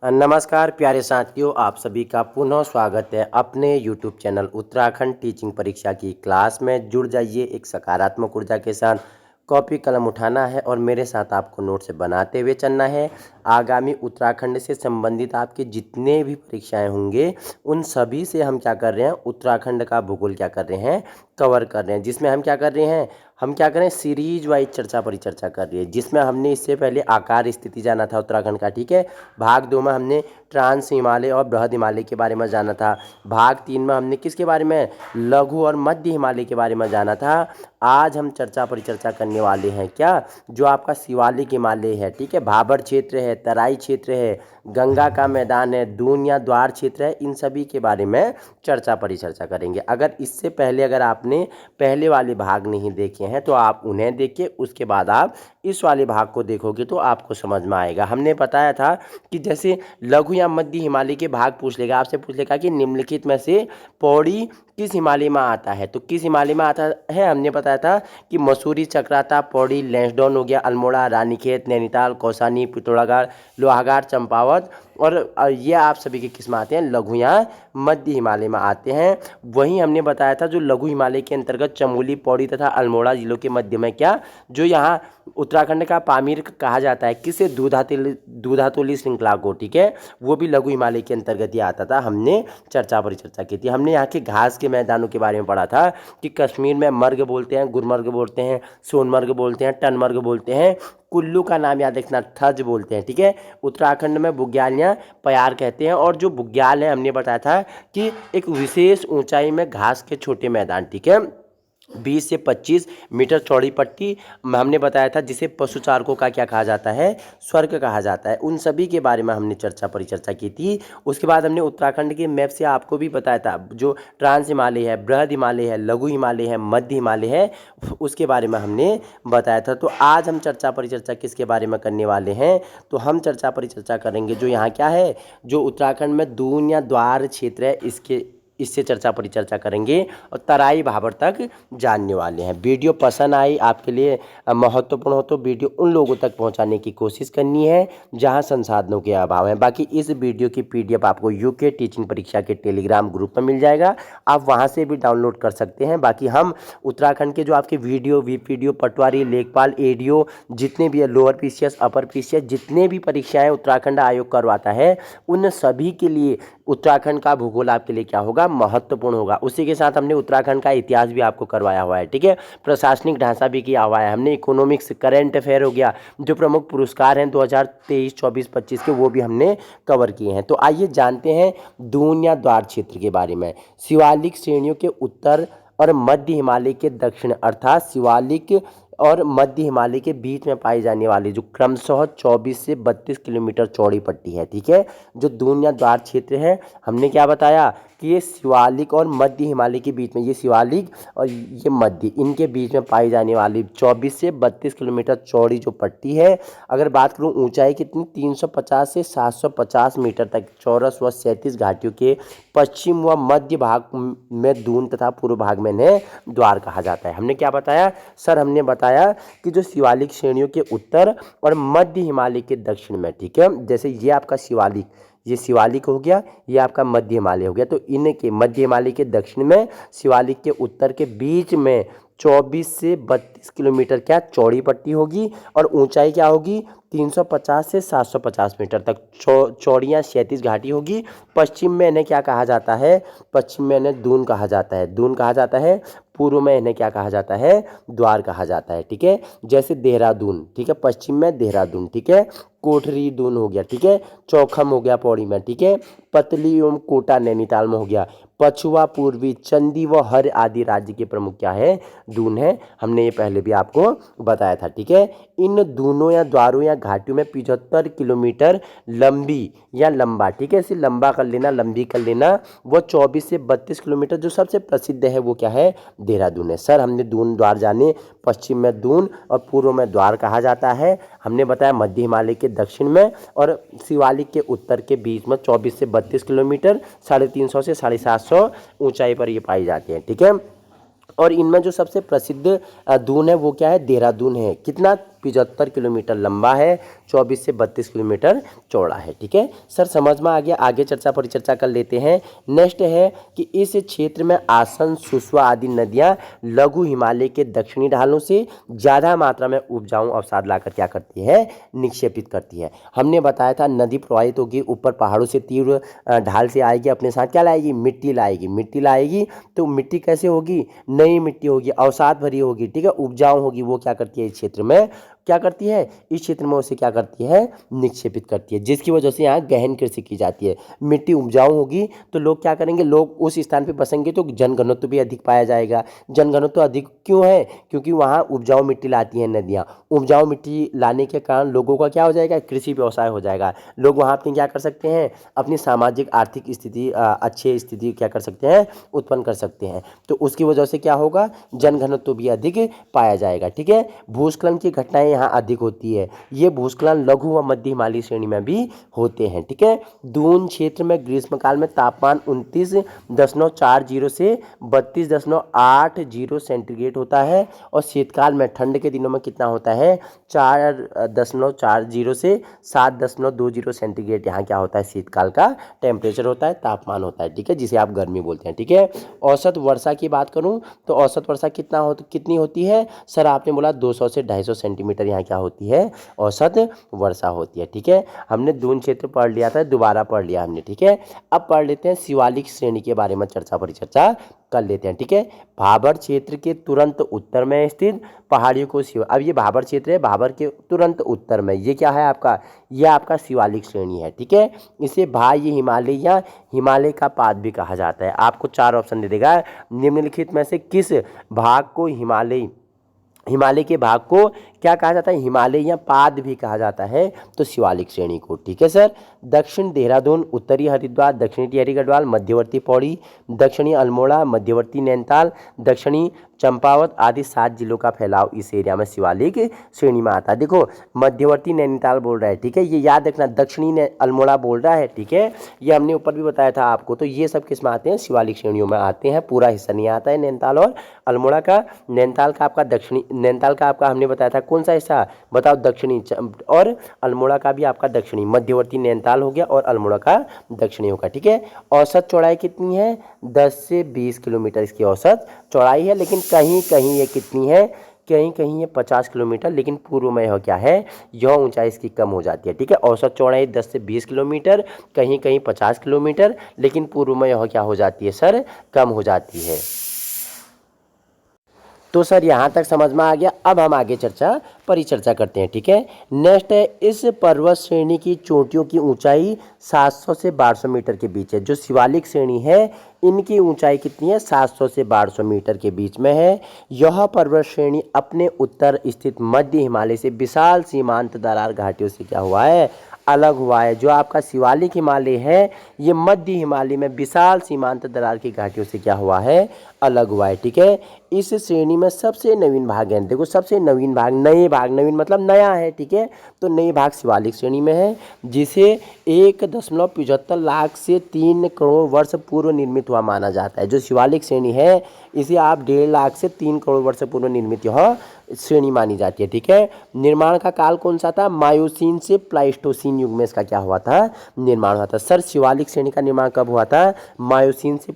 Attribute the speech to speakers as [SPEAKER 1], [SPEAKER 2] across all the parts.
[SPEAKER 1] नमस्कार प्यारे साथियों, आप सभी का पुनः स्वागत है अपने YouTube चैनल उत्तराखंड टीचिंग परीक्षा की क्लास में। जुड़ जाइए एक सकारात्मक ऊर्जा के साथ। कॉपी कलम उठाना है और मेरे साथ आपको नोट्स बनाते हुए चलना है। आगामी उत्तराखंड से संबंधित आपके जितने भी परीक्षाएं होंगे उन सभी से हम क्या कर रहे हैं, उत्तराखंड का भूगोल क्या कर रहे हैं, कवर कर रहे हैं। जिसमें हम क्या कर रहे हैं, हम क्या करें, सीरीज वाइज चर्चा परिचर्चा कर रही है। जिसमें हमने इससे पहले आकार स्थिति जाना था उत्तराखंड का, ठीक है। भाग 2 में हमने ट्रांस हिमालय और बृहद हिमालय के बारे में जाना था। भाग 3 में हमने किसके बारे में, लघु और मध्य हिमालय के बारे में जाना था। आज हम चर्चा परिचर्चा करने वाले हैं क्या, जो आपका शिवालिक हिमालय है, ठीक है, भाबर क्षेत्र है, तराई क्षेत्र है, गंगा का मैदान है, दून या द्वार क्षेत्र है। इन सभी के बारे में चर्चा परिचर्चा करेंगे। अगर इससे पहले अगर आपने पहले वाले भाग नहीं देखे हैं तो आप उन्हें देखिए, उसके बाद आप इस वाले भाग को देखोगे तो आपको समझ में आएगा। हमने बताया था कि जैसे लघु या मध्य हिमालय के भाग पूछ लेगा, आपसे पूछ लेगा कि निम्नलिखित में से पौड़ी किस हिमालय में आता है, तो किस हिमालय में आता है हमने बताया था कि मसूरी, चक्राता, पौड़ी, लैंसडौन हो गया, अल्मोड़ा, रानीखेत, नैनीताल, कौसानी, पिथौरागढ़, लोहागढ़, चंपावत। और ये आप सभी के किस में आते हैं, लघु या मध्य हिमालय में आते हैं। वहीं हमने बताया था जो लघु हिमालय के अंतर्गत चमोली, पौड़ी तथा अल्मोड़ा जिलों के मध्य में क्या, जो यहाँ उत्तराखंड का पामीर कहा जाता है, किसे, दूधातोली श्रृंखला को, ठीक है, वो भी लघु हिमालय के अंतर्गत ही आता था। हमने चर्चा परिचर्चा की थी। हमने यहाँ के घास के मैदानों के बारे में पढ़ा था कि कश्मीर में मर्ग बोलते हैं, गुलमर्ग बोलते हैं, सोनमर्ग बोलते हैं, टनमर्ग बोलते हैं, कुल्लू का नाम याद रखना, थज बोलते हैं, ठीक है। उत्तराखंड में बुग्याल या पयार कहते हैं। और जो बुग्याल है हमने बताया था कि एक विशेष ऊंचाई में घास के छोटे मैदान, ठीक है, 20 से 25 मीटर चौड़ी पट्टी हमने बताया था, जिसे पशुचारकों का क्या कहा जाता है, स्वर्ग कहा जाता है। उन सभी के बारे में हमने चर्चा परिचर्चा की थी। उसके बाद हमने उत्तराखंड के मैप से आपको भी बताया था, जो ट्रांस हिमालय है, बृहद हिमालय है, लघु हिमालय है, मध्य हिमालय है, उसके बारे में हमने बताया था। तो आज हम चर्चा परिचर्चा किसके बारे में करने वाले हैं, तो हम चर्चा परिचर्चा करेंगे जो यहाँ क्या है, जो उत्तराखंड में दून या द्वार क्षेत्र है, इससे चर्चा परिचर्चा करेंगे और तराई भाबर तक जानने वाले हैं। वीडियो पसंद आई, आपके लिए महत्वपूर्ण हो तो वीडियो उन लोगों तक पहुंचाने की कोशिश करनी है जहां संसाधनों के अभाव है। बाकी इस वीडियो की पीडीएफ आपको यूके टीचिंग परीक्षा के टेलीग्राम ग्रुप में मिल जाएगा, आप वहां से भी डाउनलोड कर सकते हैं। बाकी हम उत्तराखंड के जो आपके वीडियो, वीपीडीओ, पटवारी, लेखपाल, एडीओ, जितने भी है, लोअर पीसीएस, अपर पीसीएस, जितने भी परीक्षाएँ उत्तराखंड आयोग करवाता है, उन सभी के लिए उत्तराखंड का भूगोल आपके लिए क्या होगा, महत्वपूर्ण होगा। उसी के साथ हमने उत्तराखंड का इतिहास भी आपको करवाया हुआ है, ठीक है, प्रशासनिक ढांचा भी किया हुआ है हमने, इकोनॉमिक्स, करंट अफेयर हो गया, जो प्रमुख पुरस्कार हैं 2023, 24, 25 के, वो भी हमने कवर किए हैं। तो आइए जानते हैं दून या द्वार क्षेत्र के बारे में। शिवालिक श्रेणियों के उत्तर और मध्य हिमालय के दक्षिण, अर्थात शिवालिक और मध्य हिमालय के बीच में पाई जाने वाली जो क्रमशः 24 से 32 किलोमीटर चौड़ी पट्टी है, ठीक है, जो दून या द्वार क्षेत्र है, हमने क्या बताया कि ये शिवालिक और मध्य हिमालय के बीच में, ये शिवालिक और ये मध्य, इनके बीच में पाई जाने वाली 24 से 32 किलोमीटर चौड़ी जो पट्टी है। अगर बात करूँ ऊंचाई कितनी, 350 से 750 मीटर तक, चौरस व 37 घाटियों के पश्चिम व मध्य भाग में दून तथा पूर्व भाग में इन्हें द्वार कहा जाता है। हमने क्या बताया सर, हमने बताया कि जो शिवालिक श्रेणियों के उत्तर और मध्य हिमालय के दक्षिण में, ठीक है, जैसे ये आपका शिवालिक, ये शिवालिक हो गया, ये आपका मध्य हिमालय हो गया, तो इनके मध्य हिमालय के दक्षिण में, शिवालिक के उत्तर के बीच में 24 से 32 किलोमीटर क्या चौड़ी पट्टी होगी और ऊंचाई क्या होगी, 350 से 750 मीटर तक चौड़ियाँ 37 घाटी होगी। पश्चिम में इन्हें क्या कहा जाता है, पश्चिम में इन्हें दून कहा जाता है, दून कहा जाता है। पूर्व में इन्हें क्या कहा जाता है, द्वार कहा जाता है, ठीक है। जैसे देहरादून, ठीक है, पश्चिम में देहरादून, ठीक है, कोठरी दून हो गया, ठीक है, चौखम हो गया पौड़ी में, ठीक है, पतली एवं कोटा नैनीताल में हो गया, पछुआ, पूर्वी, चंदी व हर आदि राज्य के प्रमुख क्या है, दून है। हमने ये पहले भी आपको बताया था, ठीक है। इन दूनों या द्वारों या घाटियों में 75 किलोमीटर लंबी या लंबा, ठीक है, इसे लंबा कर लेना, लंबी कर लेना, वो 24 से 32 किलोमीटर जो सबसे प्रसिद्ध है वो क्या है, देहरादून है। सर हमने दून द्वार जाने, पश्चिम में दून और पूर्व में द्वार कहा जाता है। हमने बताया मध्य हिमालय के दक्षिण में और शिवालिक के उत्तर के बीच में 24 से 32 किलोमीटर, 350 से 750 ऊंचाई पर ये पाई जाती हैं, ठीक है। और इनमें जो सबसे प्रसिद्ध दून है वो क्या है, देहरादून है। कितना, 75 किलोमीटर लंबा है, 24 से 32 किलोमीटर चौड़ा है। ठीक है सर, समझ में आ गया। आगे चर्चा परिचर्चा कर लेते हैं। नेक्स्ट है कि इस क्षेत्र में आसन, सुसवा आदि नदियां लघु हिमालय के दक्षिणी ढालों से ज़्यादा मात्रा में उपजाऊ अवसाद लाकर क्या करती है, निक्षेपित करती है। हमने बताया था नदी प्रवाहित होगी, ऊपर पहाड़ों से तीव्र ढाल से आएगी, अपने साथ क्या लाएगी, मिट्टी लाएगी। मिट्टी लाएगी तो मिट्टी कैसे होगी, नई मिट्टी होगी, अवसाद भरी होगी। ठीक है, उपजाऊ होगी। वो क्या करती है, इस क्षेत्र में क्या करती है, इस क्षेत्र में उसे क्या करती है, निक्षेपित करती है, जिसकी वजह से यहाँ गहन कृषि की जाती है। मिट्टी उपजाऊ होगी तो लोग क्या करेंगे, लोग उस स्थान पे बसेंगे तो जनघनत्व भी अधिक पाया जाएगा। जनघनत्व अधिक क्यों है, क्योंकि वहाँ उपजाऊ मिट्टी लाती हैं नदियाँ। उपजाऊ मिट्टी लाने के कारण लोगों का क्या हो जाएगा, कृषि व्यवसाय हो जाएगा। लोग वहाँ अपनी क्या कर सकते हैं, अपनी सामाजिक आर्थिक स्थिति अच्छी स्थिति क्या कर सकते हैं, उत्पन्न कर सकते हैं। तो उसकी वजह से क्या होगा, जनघनत्व भी अधिक पाया जाएगा। ठीक है, भूस्खलन की घटनाएं यहाँ अधिक होती है। ये भूस्खलन लघु व मध्य हिमालयी श्रेणी में भी होते हैं। ठीक है, दून क्षेत्र में ग्रीष्मकाल में तापमान 29.40 से 32.80 सेंटीग्रेड होता है और शीतकाल में ठंड के दिनों में कितना होता है, 4.40 से 7.20 सेंटीग्रेड यहाँ क्या होता है, शीतकाल का टेम्परेचर होता है, तापमान होता है। ठीक है, जिसे आप गर्मी बोलते हैं। ठीक है, औसत वर्षा की बात करूँ तो औसत वर्षा कितनी होती है सर, आपने बोला 200 से 250 सेंटीमीटर यहाँ क्या होती है, औसत वर्षा होती है। ठीक है, हमने दून क्षेत्र पढ़ लिया था, दोबारा पढ़ लिया हमने। ठीक है, अब पढ़ लेते हैं शिवालिक श्रेणी के बारे में, चर्चा परिचर्चा कर लेते हैं। ठीक है, भाबर क्षेत्र के तुरंत उत्तर में स्थित पहाड़ियों को अब ये भाबर क्षेत्र है, भाबर के तुरंत उत्तर में ये क्या है आपका, ये आपका शिवालिक श्रेणी है। ठीक है, इसे बाह्य हिमालय या हिमालय का पाद भी कहा जाता है। आपको 4 ऑप्शन दे देगा, निम्नलिखित में से किस भाग को हिमालय के भाग को क्या कहा जाता है, हिमालय या पाद भी कहा जाता है, तो शिवालिक श्रेणी को। ठीक है सर, दक्षिण देहरादून, उत्तरी हरिद्वार, दक्षिणी टिहरी गढ़वाल, मध्यवर्ती पौड़ी, दक्षिणी अल्मोड़ा, मध्यवर्ती नैनीताल, दक्षिणी चंपावत आदि 7 जिलों का फैलाव इस एरिया में शिवालिक श्रेणी में आता है। देखो मध्यवर्ती नैनीताल बोल रहा है, ठीक है, ये याद रखना, दक्षिणी अल्मोड़ा बोल रहा है। ठीक है, ये हमने ऊपर भी बताया था आपको। तो ये सब किस में आते हैं, शिवालिक श्रेणियों में आते हैं। पूरा हिस्सा नहीं आता है नैनीताल और अल्मोड़ा का। नैनीताल का आपका हमने बताया था कौन सा हिस्सा, बताओ, दक्षिणी, और अल्मोड़ा का भी आपका दक्षिणी, मध्यवर्ती नैनीताल हो गया और अल्मोड़ा का दक्षिणी होगा। ठीक है, औसत चौड़ाई कितनी है, 10 से 20 किलोमीटर इसकी औसत चौड़ाई है, लेकिन कहीं कहीं ये कितनी है, कहीं कहीं ये 50 किलोमीटर, लेकिन पूर्व में यह क्या है, यह ऊंचाई इसकी कम हो जाती है। ठीक है, औसत चौड़ाई 10 से 20 किलोमीटर, कहीं कहीं 50 किलोमीटर, लेकिन पूर्व में यह क्या हो जाती है सर, कम हो जाती है। तो सर यहाँ तक समझ में आ गया। अब हम आगे परिचर्चा करते हैं। ठीक है, नेक्स्ट है, इस पर्वत श्रेणी की चोटियों की ऊंचाई 700 से 1200 मीटर के बीच है। जो शिवालिक श्रेणी है इनकी ऊंचाई कितनी है, 700 से 1200 मीटर के बीच में है। यह पर्वत श्रेणी अपने उत्तर स्थित मध्य हिमालय से विशाल सीमांत दरार घाटियों से क्या हुआ है, अलग हुआ है। जो आपका शिवालिक हिमालय है ये मध्य हिमालय में विशाल सीमांत दरार की घाटियों से क्या हुआ है, अलग हुआ है। ठीक है, इस श्रेणी में सबसे नवीन भाग है, देखो सबसे नवीन भाग, नवीन मतलब नया है। ठीक है, तो नए भाग शिवालिक श्रेणी में है, जिसे 1.75 लाख से 3 करोड़ वर्ष पूर्व निर्मित हुआ माना जाता है। जो शिवालिक श्रेणी है इसे आप 1.5 लाख से 3 करोड़ वर्ष पूर्व निर्मित यह श्रेणी मानी जाती है। ठीक है, निर्माण का काल कौन सा था, मायोसीन से प्लाइस्टोसीन युग में इसका क्या हुआ था, निर्माण हुआ था। सर शिवालिक श्रेणी का निर्माण कब हुआ था, मायोसीन से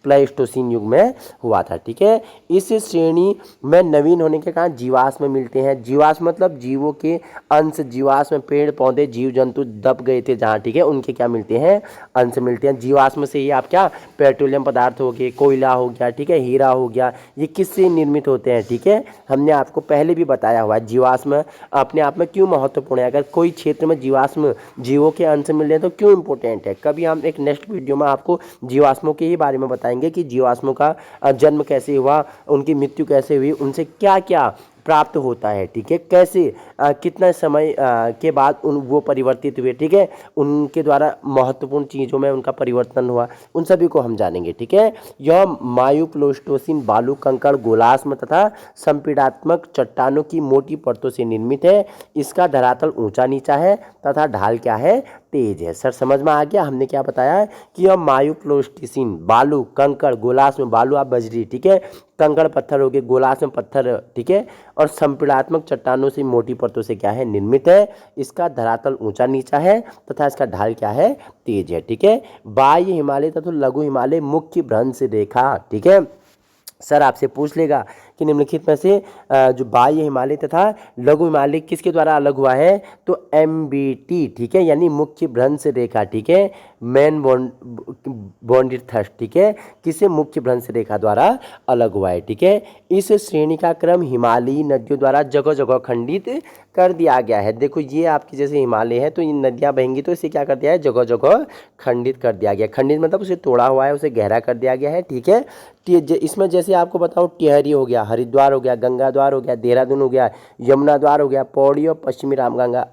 [SPEAKER 1] प्लाइस्टोसीन युग में हुआ था। ठीक है, इस श्रेणी में नवीन होने के कारण जीवाश्म मिलते हैं। जीवाश्म मतलब जीवों के अंश, जीवाश्म पेड़ पौधे जीव जंतु दब गए थे जहाँ, ठीक है, उनके क्या मिलते हैं, अंश मिलते हैं। जीवाश्म से ही आप क्या, पेट्रोलियम पदार्थ हो गए, कोयला हो गया, ठीक है, हीरा हो गया, ये किससे निर्मित होते हैं। ठीक है, हमने आपको पहले भी बताया हुआ है जीवाश्म अपने आप में क्यों महत्वपूर्ण है। अगर कोई क्षेत्र में जीवाश्म जीवों के अंश मिल रहे हैं तो क्यों इंपॉर्टेंट है। कभी हम एक नेक्स्ट वीडियो में आपको जीवाश्मों के ही बारे में बताएंगे कि जीवाश्मों का जन्म कैसे हुआ, उनकी मृत्यु कैसे हुई, उनसे क्या क्या प्राप्त होता है। ठीक है, कैसे कितना समय के बाद वो परिवर्तित हुए। ठीक है, उनके द्वारा महत्वपूर्ण चीज़ों में उनका परिवर्तन हुआ, उन सभी को हम जानेंगे। ठीक है, यह मायूप्लास्टोसिन बालू कंकड़ गोलाश्म तथा संपीड़ात्मक चट्टानों की मोटी परतों से निर्मित है। इसका धरातल ऊंचा नीचा है तथा ढाल क्या है, तेज है। सर समझ में आ गया, हमने क्या बताया है कि यह मायूप्लास्टोसिन बालू कंकड़ गोलाश्म बालू आप बजरी, ठीक है, कंकड़ पत्थर हो गए, गोलाश्म पत्थर, ठीक है, और संपीड़ात्मक चट्टानों से मोटी परतों से क्या है निर्मित है। इसका धरातल ऊंचा नीचा है तथा इसका ढाल क्या है तेज है, ठीक है। बाह्य हिमालय तथा लघु हिमालय मुख्य भ्रंश रेखा, ठीक है। सर आपसे पूछ लेगा कि निम्नलिखित में से जो बाह्य हिमालय तथा लघु हिमालय किसके द्वारा अलग हुआ है, तो MBT, ठीक है, यानी मुख्य भ्रंश रेखा, ठीक है, मेन बॉन्डेड थ्रस्ट, ठीक है, किसे मुख्य भ्रंश रेखा द्वारा अलग हुआ है, ठीक है। इस श्रेणी का क्रम हिमालयी नदियों द्वारा जगह जगह खंडित कर दिया गया है। देखो ये आपकी जैसे हिमालय है तो ये नदियां बहेंगी तो इसे क्या कर दिया है, जगह जगह खंडित कर दिया गया। खंडित मतलब उसे तोड़ा हुआ है, उसे गहरा कर दिया गया है, ठीक है। इसमें जैसे आपको बताऊं टिहरी हो गया, हरिद्वार हो गया, गंगा द्वार हो गया, देहरादून हो गया, यमुना द्वार हो गया, पौड़ी और पश्चिमी रामगंगा,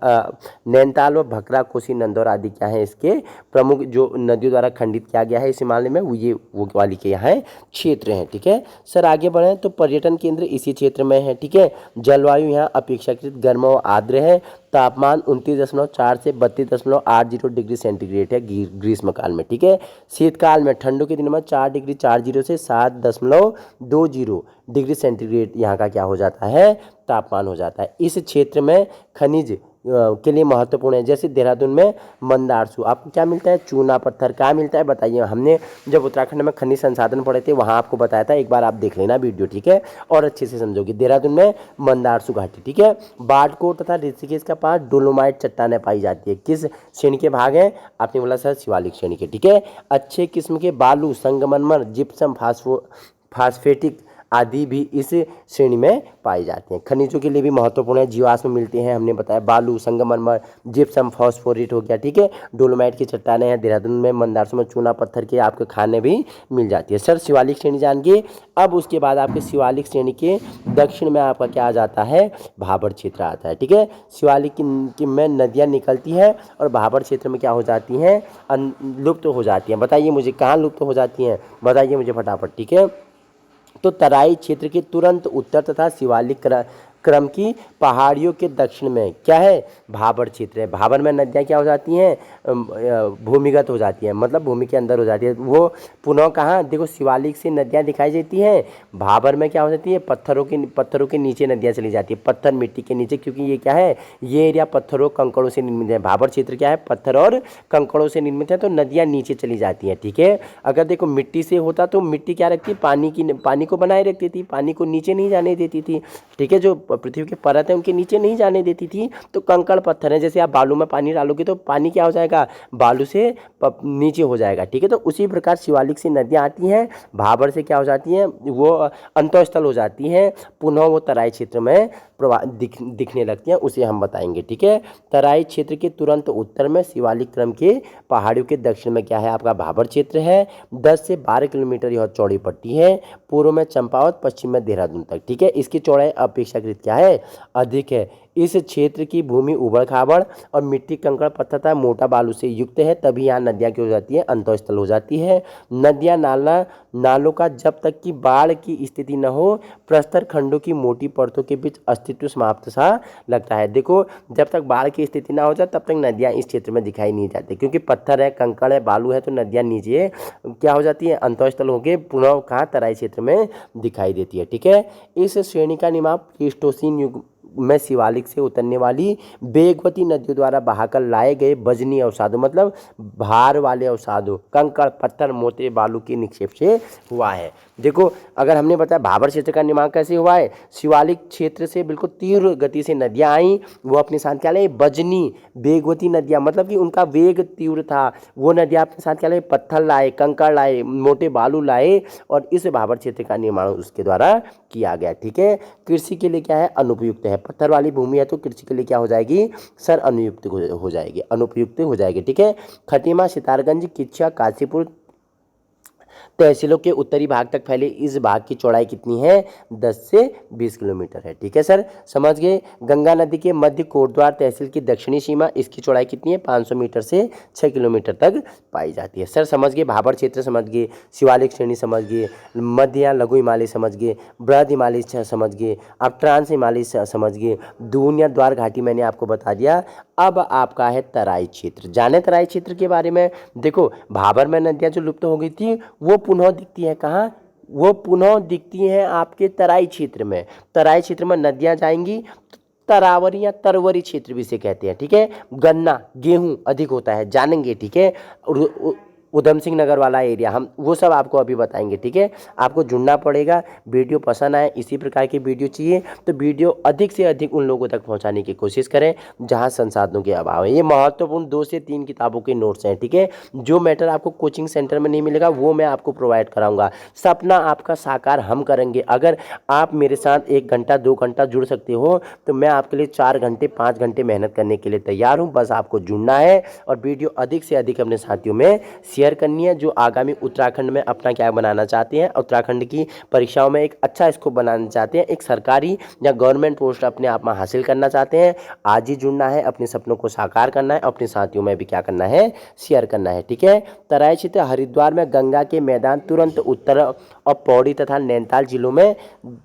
[SPEAKER 1] नैनीताल और भकरा, कोसी, नंदौर आदि क्या है इसके प्रमुख जो नदियों द्वारा खंडित किया गया है इस हिमालय में, वो वाली के यहाँ क्षेत्र हैं, ठीक है। सर आगे बढ़ें तो पर्यटन केंद्र इसी क्षेत्र में है, ठीक है। जलवायु यहाँ अपेक्षाकृत गर्म और आर्द्र है। तापमान 29.4 से 32.80 डिग्री सेंटीग्रेड है ग्रीष्म काल में, ठीक है। शीतकाल में ठंडों के दिनों में 4 डिग्री 40 से 7.20 डिग्री सेंटीग्रेड यहाँ का क्या हो जाता है, तापमान हो जाता है। इस क्षेत्र में खनिज के लिए महत्वपूर्ण है, जैसे देहरादून में मंदारसू आपको क्या मिलता है, चूना पत्थर, क्या मिलता है बताइए। हमने जब उत्तराखंड में खनिज संसाधन पढ़े थे वहाँ आपको बताया था, एक बार आप देख लेना वीडियो, ठीक है, और अच्छे से समझोगे। देहरादून में मंदारसू घाटी, ठीक है। बाढ़कोट तथा ऋषिकेश का पास डोलोमाइट चट्टानें पाई जाती है, किस श्रेणी के भाग हैं, आपने बोला सर शिवालिक श्रेणी के, ठीक है। अच्छे किस्म के बालू, संगमरमर, जिप्सम, फास्फेटिक आदि भी इस श्रेणी में पाए जाते हैं। खनिजों के लिए भी महत्वपूर्ण है, जीवाश्म मिलते हैं, हमने बताया बालू, संगमरमर, जिप्सम, फॉस्फोरेट हो गया, ठीक है। डोलोमाइट की चट्टानें हैं, देहरादून में मंदारसू में चूना पत्थर के आपके खाने भी मिल जाती है। सर शिवालिक श्रेणी जान गए। अब उसके बाद आपके शिवालिक श्रेणी के दक्षिण में आपका क्या आ जाता है, भाबर क्षेत्र आता है, ठीक है। शिवालिक की में नदियाँ निकलती हैं और भाबर क्षेत्र में क्या हो जाती हैं, लुप्त हो जाती हैं। बताइए मुझे कहाँ लुप्त हो जाती हैं, बताइए मुझे फटाफट, ठीक है। तो तराई क्षेत्र के तुरंत उत्तर तथा शिवालिक क्रम की पहाड़ियों के दक्षिण में क्या है, भाबर क्षेत्र है। भाबर में नदियाँ क्या हो जाती हैं, भूमिगत हो जाती हैं, मतलब भूमि के अंदर हो जाती है। वो पुनः कहाँ, देखो शिवालिक से नदियाँ दिखाई देती हैं, भाबर में क्या हो जाती है, पत्थरों के नीचे नदियाँ चली जाती है, पत्थर मिट्टी के नीचे, क्योंकि ये क्या है, ये एरिया पत्थरों कंकड़ों से निर्मित है। भाबर क्षेत्र क्या है, पत्थर और कंकड़ों से निर्मित है, तो नदियाँ नीचे चली जाती हैं, ठीक है। अगर देखो मिट्टी से होता तो मिट्टी क्या रखती, पानी को बनाए रखती थी, पानी को नीचे नहीं जाने देती थी, ठीक है। जो पृथ्वी के परत है उनके नीचे नहीं जाने देती थी। तो कंकड़ पत्थर है, जैसे आप बालू में पानी डालोगे तो पानी क्या हो जाएगा, बालू से नीचे हो जाएगा, ठीक है। तो उसी प्रकार शिवालिक से नदियाँ आती हैं, भाबर से क्या हो जाती हैं, वो अंतःस्थल हो जाती हैं, पुनः वो तराई क्षेत्र में दिखने लगती हैं, उसे हम बताएंगे, ठीक है। तराई क्षेत्र के तुरंत उत्तर में शिवालिक क्रम के पहाड़ियों के दक्षिण में क्या है, आपका भाबर क्षेत्र है। 10 से 12 किलोमीटर यह चौड़ी पट्टी है, पूर्व में चंपावत, पश्चिम में देहरादून तक, ठीक है। इसकी चौड़ाई अपेक्षाकृत क्या है, अधिक है। इस क्षेत्र की भूमि उबड़ खाबड़ और मिट्टी, कंकड़, पत्थर तथा मोटा बालू से युक्त है, तभी यहाँ नदियाँ क्या हो जाती है, अंतःस्थल हो जाती है। नदियाँ नालों का जब तक कि बाढ़ की स्थिति न हो, प्रस्तर खंडों की मोटी परतों के बीच अस्तित्व समाप्त सा लगता है। देखो जब तक बाढ़ की स्थिति ना हो जाए तब तक नदियाँ इस क्षेत्र में दिखाई नहीं जाती, क्योंकि पत्थर है, कंकड़ है, बालू है, तो नदियाँ नीचे क्या हो जाती है, अंतःस्थल हो गए, पुनः कहाँ, तराई क्षेत्र में दिखाई देती है, ठीक है। इस श्रेणी का निर्माण प्लीस्टोसीन युग में शिवालिक से उतरने वाली वेगवती नदियों द्वारा बहाकर लाए गए वजनी अवसादों, मतलब भार वाले अवसादों, कंकड़, पत्थर, मोटे बालू के निक्षेप से हुआ है। देखो अगर हमने बताया भाबर क्षेत्र का निर्माण कैसे हुआ है, शिवालिक क्षेत्र से बिल्कुल तीव्र गति से नदियाँ आई, वो अपने साथ क्या लाए, वजनी वेगवती नदियाँ, मतलब कि उनका वेग तीव्र था, वो नदियाँ अपने साथ क्या लाए, पत्थर लाए, कंकड़ लाए, मोटे बालू लाए, और इस भाबर क्षेत्र का निर्माण उसके द्वारा किया गया, ठीक है। कृषि के लिए क्या है, अनुपयुक्त है, पत्थर वाली भूमि है तो कृषि के लिए क्या हो जाएगी, सर अनुयुक्त हो जाएगी, अनुपयुक्त हो जाएगी, ठीक है। खटीमा, सितारगंज, किच्छा, काशीपुर तहसीलों के उत्तरी भाग तक फैले इस भाग की चौड़ाई कितनी है, 10 से 20 किलोमीटर है, ठीक है सर, समझ गए। गंगा नदी के मध्य कोटद्वार तहसील की दक्षिणी सीमा, इसकी चौड़ाई कितनी है, 500 मीटर से 6 किलोमीटर तक पाई जाती है। सर समझ गए, भाबर क्षेत्र समझ गए, शिवालिक श्रेणी समझ गए, मध्य या लघु हिमालय समझ गए, बृहद हिमालय समझ गए, अब ट्रांस हिमालय समझ गए, दून या द्वार घाटी मैंने आपको बता दिया। अब आपका है तराई क्षेत्र, जाने तराई क्षेत्र के बारे में। देखो भाबर में नदियाँ जो लुप्त हो गई थी वो पुनः दिखती है कहाँ, वो पुनः दिखती हैं आपके तराई क्षेत्र में। तराई क्षेत्र में नदियाँ जाएंगी, तरावरी या तरवरी क्षेत्र भी इसे कहते हैं, ठीक है। गन्ना गेहूं अधिक होता है, जानेंगे, ठीक है। उधम सिंह नगर वाला एरिया, हम वो सब आपको अभी बताएंगे, ठीक है। आपको जुड़ना पड़ेगा। वीडियो पसंद आए, इसी प्रकार की वीडियो चाहिए तो वीडियो अधिक से अधिक उन लोगों तक पहुंचाने की कोशिश करें जहां संसाधनों के अभाव है। ये महत्वपूर्ण 2 से 3 किताबों के नोट्स हैं, ठीक है। जो मैटर आपको कोचिंग सेंटर में नहीं मिलेगा वो मैं आपको प्रोवाइड कराऊंगा। सपना आपका साकार हम करेंगे। अगर आप मेरे साथ 1 घंटा 2 घंटा जुड़ सकते हो तो मैं आपके लिए 4 घंटे 5 घंटे मेहनत करने के लिए तैयार हूँ। बस आपको जुड़ना है और वीडियो अधिक से अधिक अपने साथियों में शेयर करनी है जो आगामी उत्तराखंड में अपना क्या बनाना चाहते हैं, उत्तराखंड की परीक्षाओं में एक अच्छा स्कोप बनाना चाहते हैं, एक सरकारी या गवर्नमेंट पोस्ट अपने आप में हासिल करना चाहते हैं। आज ही जुड़ना है, अपने सपनों को साकार करना है, अपने साथियों में भी क्या करना है, शेयर करना है, ठीक है। तराई क्षेत्र हरिद्वार में गंगा के मैदान तुरंत उत्तर और पौड़ी तथा नैनीताल जिलों में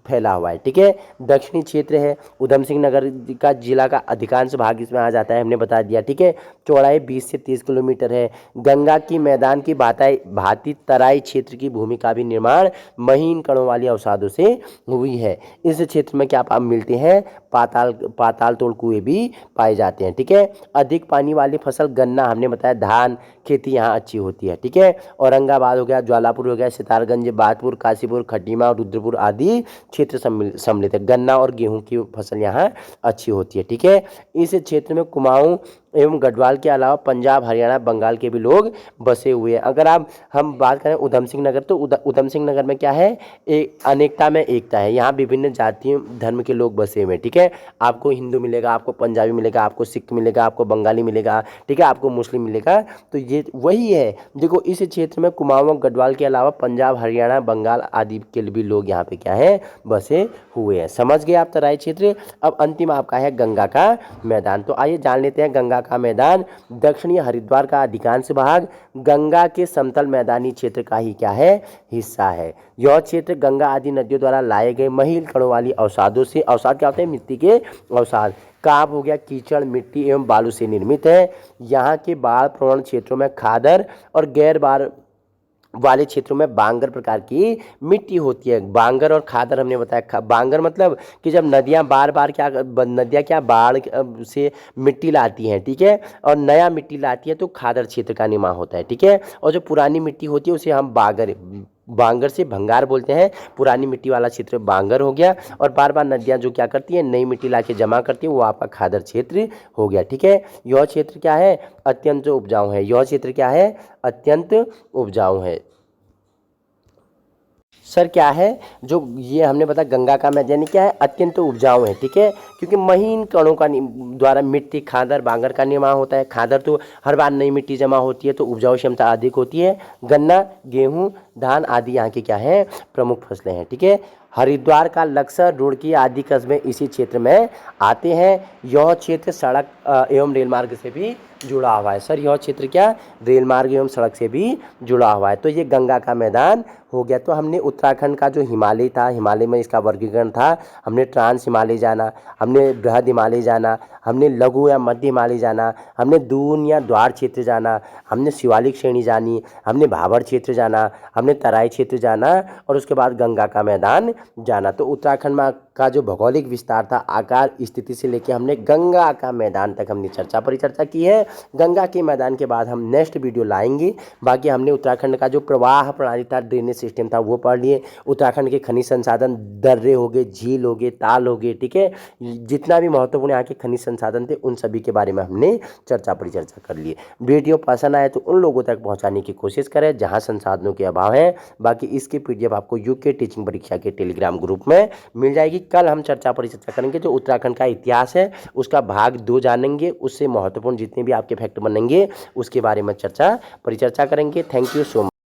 [SPEAKER 1] फैला हुआ है, ठीक है। दक्षिणी क्षेत्र है, उधम सिंह नगर का जिला का अधिकांश भाग इसमें आ जाता है, हमने बता दिया, ठीक है। चौड़ाई 20 से 30 किलोमीटर है। गंगा की मैदान की भांति तराई क्षेत्र की भूमि का भी निर्माण महीन कणों वाली अवसादों से हुई है। इस क्षेत्र में क्या मिलते हैं, पाताल तोड़ कुएं भी पाए जाते हैं, ठीक है। अधिक पानी वाली फसल गन्ना, हमने बताया, धान खेती यहाँ अच्छी होती है, ठीक है। औरंगाबाद हो गया, ज्वालापुर हो गया, सितारगंज, बादपुर, काशीपुर, खटीमा और रुद्रपुर आदि क्षेत्र सम्मिलित है। गन्ना और गेहूं की फसल यहाँ अच्छी होती है, ठीक है। इस क्षेत्र में कुमाऊं एवं गढ़वाल के अलावा पंजाब, हरियाणा, बंगाल के भी लोग बसे हुए हैं। अगर हम बात करें उधम सिंह नगर, तो उधम सिंह नगर में क्या है, एक अनेकता में एकता है। यहाँ विभिन्न जातियों धर्म के लोग बसे हुए हैं, ठीक है। आपको हिंदू मिलेगा, आपको पंजाबी मिलेगा, आपको सिख मिलेगा, आपको बंगाली मिलेगा, ठीक है, आपको मुस्लिम मिलेगा। तो ये वही है, देखो इस क्षेत्र में कुमाऊं गढ़वाल के अलावा पंजाब, हरियाणा, बंगाल आदि के भी लोग यहाँ पे क्या है, बसे हुए हैं। समझ गए आप तराई क्षेत्र। अब अंतिम आपका है गंगा का मैदान। तो आइए जान लेते हैं गंगा का मैदान। दक्षिणी हरिद्वार का अधिकांश भाग गंगा के समतल मैदानी क्षेत्र का ही क्या है, हिस्सा है। यह क्षेत्र गंगा आदि नदियों द्वारा लाए गए महीन कणों वाली अवसादों से, अवसाद क्या होते हैं, मिट्टी के अवसाद, काप हो गया, कीचड़, मिट्टी एवं बालू से निर्मित है। यहाँ के बाढ़ प्रवण क्षेत्रों में खादर और गैर बाढ़ वाले क्षेत्रों में बांगर प्रकार की मिट्टी होती है। बांगर और खादर हमने बताया। बांगर मतलब कि जब नदियाँ बार नदियाँ क्या बाढ़ से मिट्टी लाती हैं, ठीक है, और नया मिट्टी लाती है तो खादर क्षेत्र का निर्माण होता है, ठीक है। और जो पुरानी मिट्टी होती है उसे हम बांगर से भंगार बोलते हैं। पुरानी मिट्टी वाला क्षेत्र बांगर हो गया, और बार बार नदियाँ जो क्या करती हैं, नई मिट्टी ला के जमा करती है, वो आपका खादर क्षेत्र हो गया, ठीक है। यह क्षेत्र क्या है, अत्यंत उपजाऊ है। यह क्षेत्र क्या है, अत्यंत उपजाऊ है। सर क्या है, जो ये हमने बताया गंगा का मैदान क्या है, अत्यंत उपजाऊ है, ठीक है, क्योंकि महीन कणों का द्वारा मिट्टी खादर बांगर का निर्माण होता है। खादर तो हर बार नई मिट्टी जमा होती है तो उपजाऊ क्षमता अधिक होती है। गन्ना, गेहूं, धान आदि यहाँ की क्या है, प्रमुख फसलें हैं, ठीक है। हरिद्वार का लक्सर, रुड़की आदि कस्बे इसी क्षेत्र में आते हैं। यह क्षेत्र सड़क एवं रेल मार्ग से भी जुड़ा हुआ है। सर यह क्षेत्र क्या, रेल मार्ग एवं सड़क से भी जुड़ा हुआ है। तो ये गंगा का मैदान हो गया। तो हमने उत्तराखंड का जो हिमालय था, हिमालय में इसका वर्गीकरण था, हमने ट्रांस हिमालय जाना, हमने बृहद हिमालय जाना, हमने लघु या मध्य हिमालय जाना, हमने दून या द्वार क्षेत्र जाना, हमने शिवालिक श्रेणी जानी, हमने भाबर क्षेत्र जाना, हमने तराई क्षेत्र जाना, और उसके बाद गंगा का मैदान जाना। तो उत्तराखंड में का जो भौगोलिक विस्तार था, आकार, स्थिति से लेकर हमने गंगा का मैदान तक हमने परिचर्चा की है। गंगा के मैदान के बाद हम नेक्स्ट वीडियो लाएंगे। बाकी हमने उत्तराखंड का जो प्रवाह प्रणाली था, ड्रेनेज सिस्टम था, वो पढ़ लिए। उत्तराखंड के खनिज संसाधन, दर्रे हो गए, झील हो गए, ताल हो गए, ठीक है, जितना भी महत्वपूर्ण यहाँ के खनिज संसाधन थे उन सभी के बारे में हमने परिचर्चा कर लिए। वीडियो पसंद आए तो उन लोगों तक पहुँचाने की कोशिश करें जहाँ संसाधनों के अभाव है। बाकी इसकी PDF आपको यूके टीचिंग परीक्षा के टेलीग्राम ग्रुप में मिल जाएगी। कल हम परिचर्चा करेंगे जो उत्तराखंड का इतिहास है उसका भाग 2 जानेंगे। उससे महत्वपूर्ण जितने भी आपके फैक्ट बनेंगे उसके बारे में परिचर्चा करेंगे। Thank you so much.